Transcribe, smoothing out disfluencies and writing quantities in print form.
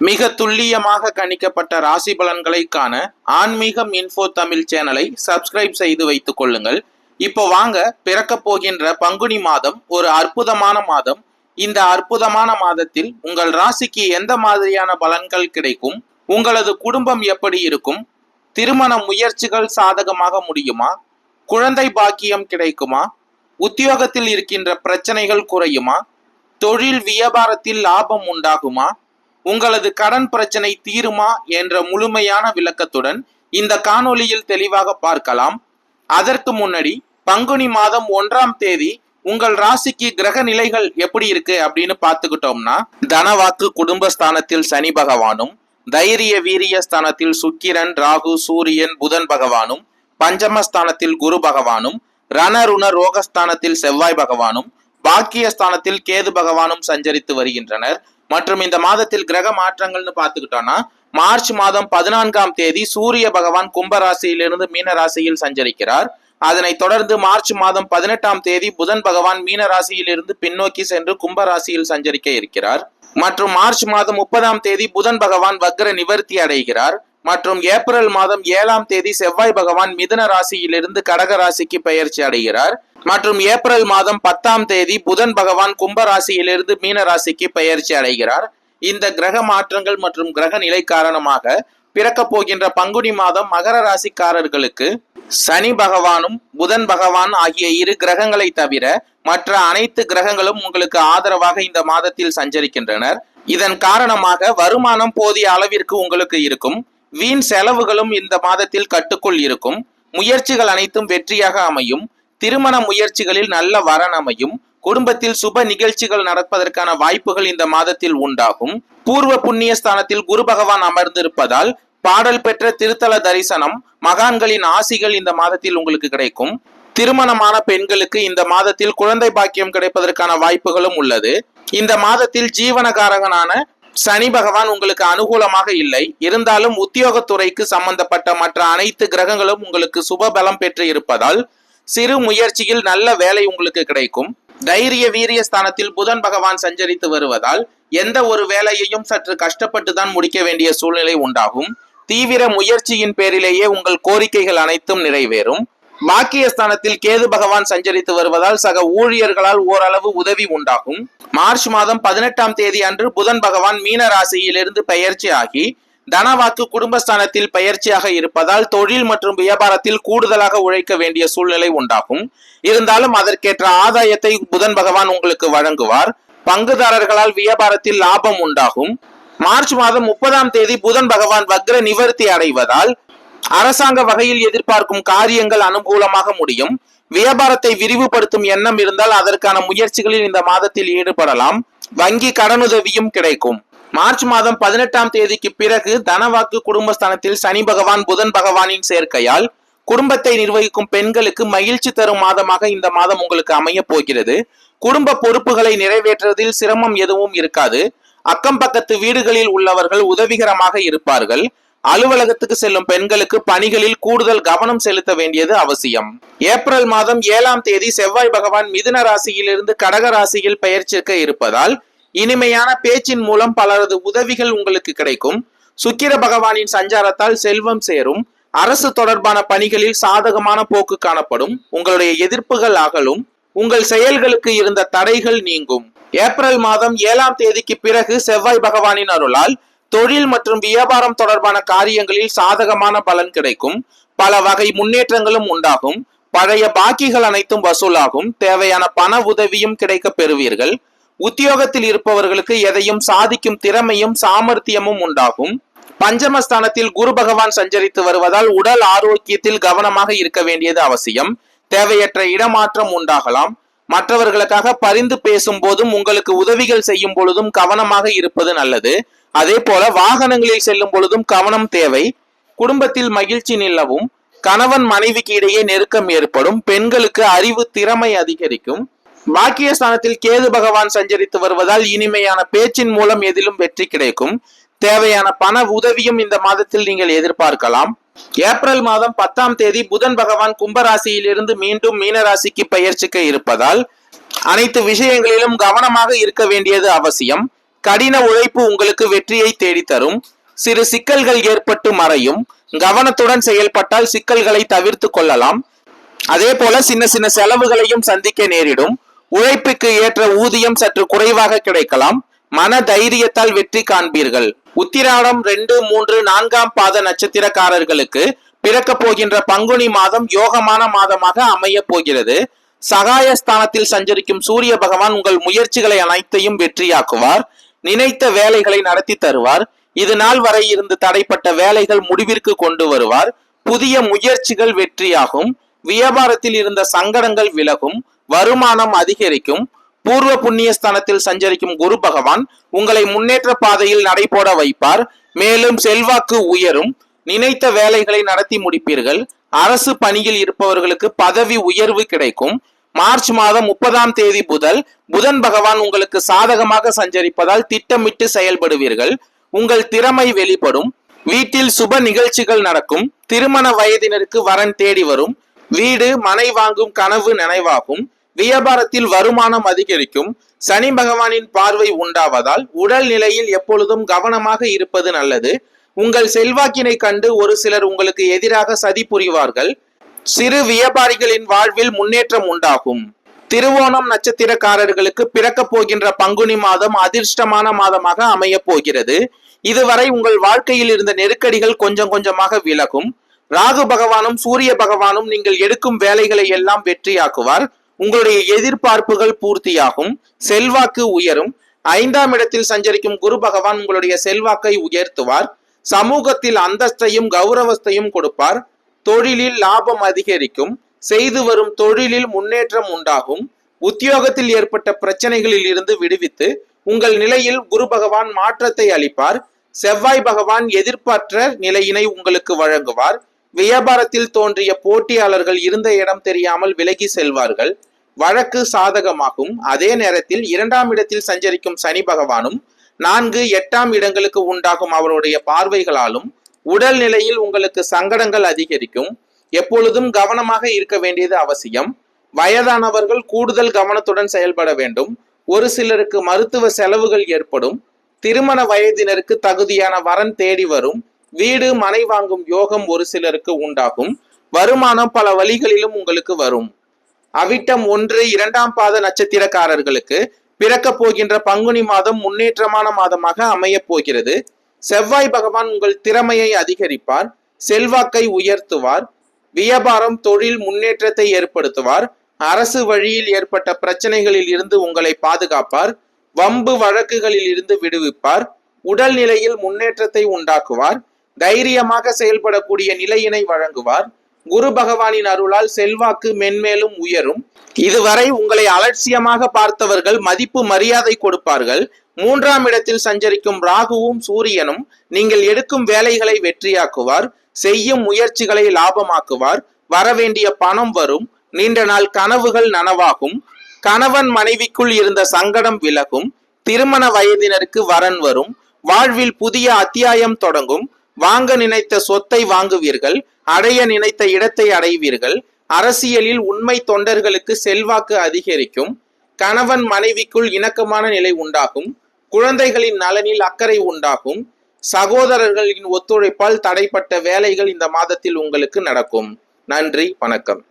மிக துல்லியமாக கணிக்கப்பட்ட ராசி பலன்களை காண ஆன்மீகம் இன்ஃபோ தமிழ் சேனலை சப்ஸ்கிரைப் செய்து வைத்துக் கொள்ளுங்கள். இப்போ வாங்க, பிறக்க போகின்ற பங்குனி மாதம் ஒரு அற்புதமான மாதம். இந்த அற்புதமான மாதத்தில் உங்கள் ராசிக்கு எந்த மாதிரியான பலன்கள் கிடைக்கும், உங்களது குடும்பம் எப்படி இருக்கும், திருமண முயற்சிகள் சாதகமாக முடியுமா, குழந்தை பாக்கியம் கிடைக்குமா, உத்தியோகத்தில் இருக்கின்ற பிரச்சனைகள் குறையுமா, தொழில் வியாபாரத்தில் லாபம் உண்டாகுமா, உங்களது கடன் பிரச்சனை தீருமா என்ற முழுமையான விளக்கத்துடன் இந்த காணொளியில் தெளிவாக பார்க்கலாம். அதற்கு முன்னாடி பங்குனி மாதம் 1ஆம் தேதி உங்கள் ராசிக்கு கிரக நிலைகள் எப்படி இருக்கு அப்படின்னு பார்த்துக்கிட்டோம்னா, தனவாக்கு குடும்பஸ்தானத்தில் சனி பகவானும், தைரிய வீரிய ஸ்தானத்தில் சுக்கிரன், ராகு, சூரியன், புதன் பகவானும், பஞ்சமஸ்தானத்தில் குரு பகவானும், ரணருண ரோகஸ்தானத்தில் செவ்வாய் பகவானும், பாக்கியஸ்தானத்தில் கேது பகவானும் சஞ்சரித்து வருகின்றனர். மற்றும் இந்த மாதத்தில் கிரக மாற்றங்கள்னு பார்த்துக்கிட்டோம்னா, மார்ச் மாதம் 14ஆம் தேதி சூரிய பகவான் கும்பராசியிலிருந்து மீன ராசியில் சஞ்சரிக்கிறார். அதனைத் தொடர்ந்து மார்ச் மாதம் 18ஆம் தேதி புதன் பகவான் மீன ராசியிலிருந்து பின்னோக்கி சென்று கும்பராசியில் சஞ்சரிக்க இருக்கிறார். மற்றும் மார்ச் மாதம் 30ஆம் தேதி புதன் பகவான் வக்ர நிவர்த்தி அடைகிறார். மற்றும் ஏப்ரல் மாதம் 7ஆம் தேதி செவ்வாய் பகவான் மிதுன ராசியிலிருந்து கடக ராசிக்கு பெயர்ச்சி அடைகிறார். மற்றும் ஏப்ரல் மாதம் 10ஆம் தேதி புதன் பகவான் கும்ப ராசியிலிருந்து மீன ராசிக்கு பெயர்ச்சி அடைகிறார். இந்த கிரக மாற்றங்கள் மற்றும் கிரக நிலை காரணமாக பிறக்க போகின்ற பங்குனி மாதம் மகர ராசிக்காரர்களுக்கு சனி பகவானும் புதன் பகவான் ஆகிய இரு கிரகங்களை தவிர மற்ற அனைத்து கிரகங்களும் உங்களுக்கு ஆதரவாக இந்த மாதத்தில் சஞ்சரிக்கின்றனர். இதன் காரணமாக வருமானம் போதிய அளவிற்கு உங்களுக்கு இருக்கும். வீண் செலவுகளும் இந்த மாதத்தில் கட்டுக்குள் இருக்கும். முயற்சிகள் அனைத்தும் வெற்றியாக அமையும். திருமண முயற்சிகளில் நல்ல வரன் அமையும். குடும்பத்தில் சுப நிகழ்ச்சிகள் நடப்பதற்கான வாய்ப்புகள் இந்த மாதத்தில் உண்டாகும். பூர்வ புண்ணிய ஸ்தானத்தில் குரு பகவான் அமர்ந்திருப்பதால் பாடல் பெற்ற திருத்தல தரிசனம், மகான்களின் ஆசிகள் இந்த மாதத்தில் உங்களுக்கு கிடைக்கும். திருமணமான பெண்களுக்கு இந்த மாதத்தில் குழந்தை பாக்கியம் கிடைப்பதற்கான வாய்ப்புகளும் உள்ளது. இந்த மாதத்தில் ஜீவனகாரகனான சனி பகவான் உங்களுக்கு அனுகூலமாக இல்லை. இருந்தாலும் உத்தியோகத்துறைக்கு சம்பந்தப்பட்ட மற்ற அனைத்து கிரகங்களும் உங்களுக்கு சுப பலம் பெற்று இருப்பதால் சிறு முயற்சியில் நல்ல வேலை உங்களுக்கு கிடைக்கும். தைரிய வீரிய ஸ்தானத்தில் புதன் பகவான் சஞ்சரித்து வருவதால் எந்த ஒரு வேலையையும் சற்று கஷ்டப்பட்டு தான் முடிக்க வேண்டிய சூழ்நிலை உண்டாகும். தீவிர முயற்சியின் பேரிலேயே உங்கள் கோரிக்கைகள் அனைத்தும் நிறைவேறும். பாக்கியஸ்தானத்தில் கேது பகவான் சஞ்சரித்து வருவதால் சக ஊழியர்களால் ஓரளவு உதவி உண்டாகும். மார்ச் மாதம் 18ஆம் தேதி அன்று புதன் பகவான் மீன ராசியிலிருந்து பெயர்ச்சி ஆகி தனவாக்கு குடும்பஸ்தானத்தில் பயிற்சியாக இருப்பதால் தொழில் மற்றும் வியாபாரத்தில் கூடுதலாக உழைக்க வேண்டிய சூழ்நிலை உண்டாகும். இருந்தாலும் அதற்கேற்ற ஆதாயத்தை புதன் பகவான் உங்களுக்கு வழங்குவார். பங்குதாரர்களால் வியாபாரத்தில் லாபம் உண்டாகும். மார்ச் மாதம் 30ஆம் தேதி புதன் பகவான் வக்ர நிவர்த்தி அடைவதால் அரசாங்க வகையில் எதிர்பார்க்கும் காரியங்கள் அனுகூலமாக முடியும். வியாபாரத்தை விரிவுபடுத்தும் எண்ணம் இருந்தால் அதற்கான முயற்சிகளில் இந்த மாதத்தில் ஈடுபடலாம். வங்கி கடனுதவியும் கிடைக்கும். மார்ச் மாதம் 18ஆம் தேதிக்கு பிறகு தனவாக்கு குடும்பஸ்தானத்தில் சனி பகவான் புதன் பகவானின் சேர்க்கையால் குடும்பத்தை நிர்வகிக்கும் பெண்களுக்கு மகிழ்ச்சி தரும் மாதமாக இந்த மாதம் உங்களுக்கு அமைய போகிறது. குடும்ப பொறுப்புகளை நிறைவேற்றுவதில் சிரமம் எதுவும் இருக்காது. அக்கம் பக்கத்து வீடுகளில் உள்ளவர்கள் உதவிகரமாக இருப்பார்கள். அலுவலகத்துக்கு செல்லும் பெண்களுக்கு பணிகளில் கூடுதல் கவனம் செலுத்த வேண்டியது அவசியம். ஏப்ரல் மாதம் 7ஆம் தேதி செவ்வாய் பகவான் மிதுன ராசியிலிருந்து கடக ராசியில் பெயர்ச்சிக்க இருப்பதால் இனிமையான பேச்சின் மூலம் பலரது உதவிகள் உங்களுக்கு கிடைக்கும். சுக்கிர பகவானின் சஞ்சாரத்தால் செல்வம் சேரும். அரசு தொடர்பான பணிகளில் சாதகமான போக்கு காணப்படும். உங்களுடைய எதிர்ப்புகள் அகலும். உங்கள் செயல்களுக்கு இருந்த தடைகள் நீங்கும். ஏப்ரல் மாதம் 7ஆம் தேதிக்கு பிறகு செவ்வாய் பகவானின் அருளால் தொழில் மற்றும் வியாபாரம் தொடர்பான காரியங்களில் சாதகமான பலன் கிடைக்கும். பல வகை முன்னேற்றங்களும் உண்டாகும். பழைய பாக்கிகள் அனைத்தும் வசூலாகும். தேவையான பண உதவியும் கிடைக்க பெறுவீர்கள். உத்தியோகத்தில் இருப்பவர்களுக்கு எதையும் சாதிக்கும் திறமையும் சாமர்த்தியமும் உண்டாகும். பஞ்சமஸ்தானத்தில் குரு பகவான் சஞ்சரித்து வருவதால் உடல் ஆரோக்கியத்தில் கவனமாக இருக்க வேண்டியது அவசியம். தேவையற்ற இடமாற்றம் உண்டாகலாம். மற்றவர்களுக்காக பரிந்து பேசும் போதும் உங்களுக்கு உதவிகள் செய்யும் பொழுதும் கவனமாக இருப்பது நல்லது. அதே போல வாகனங்களில் செல்லும் பொழுதும் கவனம் தேவை. குடும்பத்தில் மகிழ்ச்சி நிலவும். கணவன் மனைவிக்கு இடையே நெருக்கம் ஏற்படும். பெண்களுக்கு அறிவு திறமை அதிகரிக்கும். பாக்கியஸ்தானத்தில் கேது பகவான் சஞ்சரித்து வருவதால் இனிமையான பேச்சின் மூலம் எதிலும் வெற்றி கிடைக்கும். தேவையான பண உதவியும் இந்த மாதத்தில் நீங்கள் எதிர்பார்க்கலாம். ஏப்ரல் மாதம் 10ஆம் தேதி புதன் பகவான் கும்பராசியிலிருந்து மீண்டும் மீனராசிக்கு பெயர்ச்சிக்க இருப்பதால் அனைத்து விஷயங்களிலும் கவனமாக இருக்க வேண்டியது அவசியம். கடின உழைப்பு உங்களுக்கு வெற்றியை தேடித்தரும். சிறு சிக்கல்கள் ஏற்பட்டு மறையும். கவனத்துடன் செயல்பட்டால் சிக்கல்களை தவிர்த்து கொள்ளலாம். அதே போல சின்ன சின்ன செலவுகளையும் சந்திக்க நேரிடும். உழைப்புக்கு ஏற்ற ஊதியம் சற்று குறைவாக கிடைக்கலாம். மன தைரியத்தால் வெற்றி காண்பீர்கள். உத்திராடம் 2, 3, 4ஆம் பாத நட்சத்திரக்காரர்களுக்கு பிறக்க போகின்ற பங்குனி மாதம் யோகமான மாதமாக அமைய போகிறது. சகாயஸ்தானத்தில் சஞ்சரிக்கும் சூரிய பகவான் உங்கள் முயற்சிகளை அனைத்தையும் வெற்றியாக்குவார். நினைத்த வேலைகளை நடத்தி தருவார். இது நாள் வரை இருந்து தடைப்பட்ட வேலைகள் முடிவிற்கு கொண்டு வருவார். புதிய முயற்சிகள் வெற்றியாகும். வியாபாரத்தில் இருந்த சங்கடங்கள் விலகும். வருமானம் அதிகரிக்கும். பூர்வ புண்ணியஸ்தானத்தில் சஞ்சரிக்கும் குரு பகவான் உங்களை முன்னேற்ற பாதையில் நடைபோட வைப்பார். மேலும் செல்வாக்கு உயரும். நினைத்த வேலைகளை நடத்தி முடிப்பீர்கள். அரசு பணியில் இருப்பவர்களுக்கு பதவி உயர்வு கிடைக்கும். மார்ச் மாதம் 30ஆம் தேதி புதன் பகவான் உங்களுக்கு சாதகமாக சஞ்சரிப்பதால் திட்டமிட்டு செயல்படுவீர்கள். உங்கள் திறமை வெளிப்படும். வீட்டில் சுப நிகழ்ச்சிகள் நடக்கும். திருமண வயதினருக்கு வரன் தேடி வரும். வீடு மனை வாங்கும் கனவு நினைவாகும். வியாபாரத்தில் வருமானம் அதிகரிக்கும். சனி பகவானின் பார்வை உண்டாவதால் உடல் நிலையில் எப்பொழுதும் கவனமாக இருப்பது நல்லது. உங்கள் செல்வாக்கினை கண்டு ஒரு சிலர் உங்களுக்கு எதிராக சதி புரிவார்கள். சிறு வியாபாரிகளின் வாழ்வில் முன்னேற்றம் உண்டாகும். திருவோணம் நட்சத்திரக்காரர்களுக்கு பிறக்க போகின்ற பங்குனி மாதம் அதிர்ஷ்டமான மாதமாக அமைய போகிறது. இதுவரை உங்கள் வாழ்க்கையில் இருந்த நெருக்கடிகள் கொஞ்சம் கொஞ்சமாக விலகும். ராகு பகவானும் சூரிய பகவானும் நீங்கள் எடுக்கும் வேலைகளை எல்லாம் வெற்றியாக்குவார். உங்களுடைய எதிர்பார்ப்புகள் பூர்த்தியாகும். செல்வாக்கு உயரும். 5ஆம் இடத்தில் சஞ்சரிக்கும் குரு பகவான் உங்களுடைய செல்வாக்கை உயர்த்துவார். சமூகத்தில் அந்தஸ்தையும் கௌரவத்தையும் கொடுப்பார். தொழிலில் லாபம் அதிகரிக்கும். செய்து வரும் தொழிலில் முன்னேற்றம் உண்டாகும். உத்தியோகத்தில் ஏற்பட்ட பிரச்சனைகளில் இருந்து விடுவித்து உங்கள் நிலையில் குரு பகவான் மாற்றத்தை அளிப்பார். செவ்வாய் பகவான் எதிர்பார்த்த நிலையினை உங்களுக்கு வழங்குவார். வியாபாரத்தில் தோன்றிய போட்டியாளர்கள் இருந்த இடம் தெரியாமல் விலகி செல்வார்கள். வழக்கு சாதகமாகும். அதே நேரத்தில் 2ஆம் இடத்தில் சஞ்சரிக்கும் சனி பகவானும் 4, 8ஆம் இடங்களுக்கு உண்டாகும் அவருடைய பார்வைகளாலும் உடல் நிலையில் உங்களுக்கு சங்கடங்கள் அதிகரிக்கும். எப்பொழுதும் கவனமாக இருக்க வேண்டியது அவசியம். வயதானவர்கள் கூடுதல் கவனத்துடன் செயல்பட வேண்டும். ஒரு சிலருக்கு மருத்துவ செலவுகள் ஏற்படும். திருமண வயதினருக்கு தகுதியான வரன் தேடி வரும். வீடு மனை வாங்கும் யோகம் ஒரு சிலருக்கு உண்டாகும். வருமானம் பல வழிகளிலும் உங்களுக்கு வரும். அவிட்டம் 1, 2ஆம் பாத நட்சத்திரக்காரர்களுக்கு பிறக்க போகின்ற பங்குனி மாதம் முன்னேற்றமான மாதமாக அமைய போகிறது. செவ்வாய் பகவான் உங்கள் திறமையை அதிகரிப்பார். செல்வாக்கை உயர்த்துவார். வியாபாரம் தொழில் முன்னேற்றத்தை ஏற்படுத்துவார். அரசு வழியில் ஏற்பட்ட பிரச்சனைகளில் இருந்து உங்களை பாதுகாப்பார். வம்பு வழக்குகளில் இருந்து விடுவிப்பார். உடல் நிலையில் முன்னேற்றத்தை உண்டாக்குவார். தைரியமாக செயல்படக்கூடிய நிலையினை வழங்குவார். குரு பகவானின் அருளால் செல்வாக்கு மென்மேலும் உயரும். இதுவரை உங்களை அலட்சியமாக பார்த்தவர்கள் மதிப்பு மரியாதை கொடுப்பார்கள். 3ஆம் இடத்தில் சஞ்சரிக்கும் ராகுவும் சூரியனும் நீங்கள் எடுக்கும் வேலைகளை வெற்றியாக்குவார். செய்யும் முயற்சிகளை லாபமாக்குவார். வரவேண்டிய பணம் வரும். நீண்ட நாள் கனவுகள் நனவாகும். கணவன் மனைவிக்குள் இருந்த சங்கடம் விலகும். திருமண வயதினருக்கு வரன் வரும். வாழ்வில் புதிய அத்தியாயம் தொடங்கும். வாங்க நினைத்த சொத்தை வாங்குவீர்கள். அடைய நினைத்த இடத்தை அடைவீர்கள். அரசியலில் உண்மை தொண்டர்களுக்கு செல்வாக்கு அதிகரிக்கும். கணவன் மனைவிக்குள் இணக்கமான நிலை உண்டாகும். குழந்தைகளின் நலனில் அக்கறை உண்டாகும். சகோதரர்களின் ஒத்துழைப்பால் தடைப்பட்ட வேலைகள் இந்த மாதத்தில் உங்களுக்கு நடக்கும். நன்றி, வணக்கம்.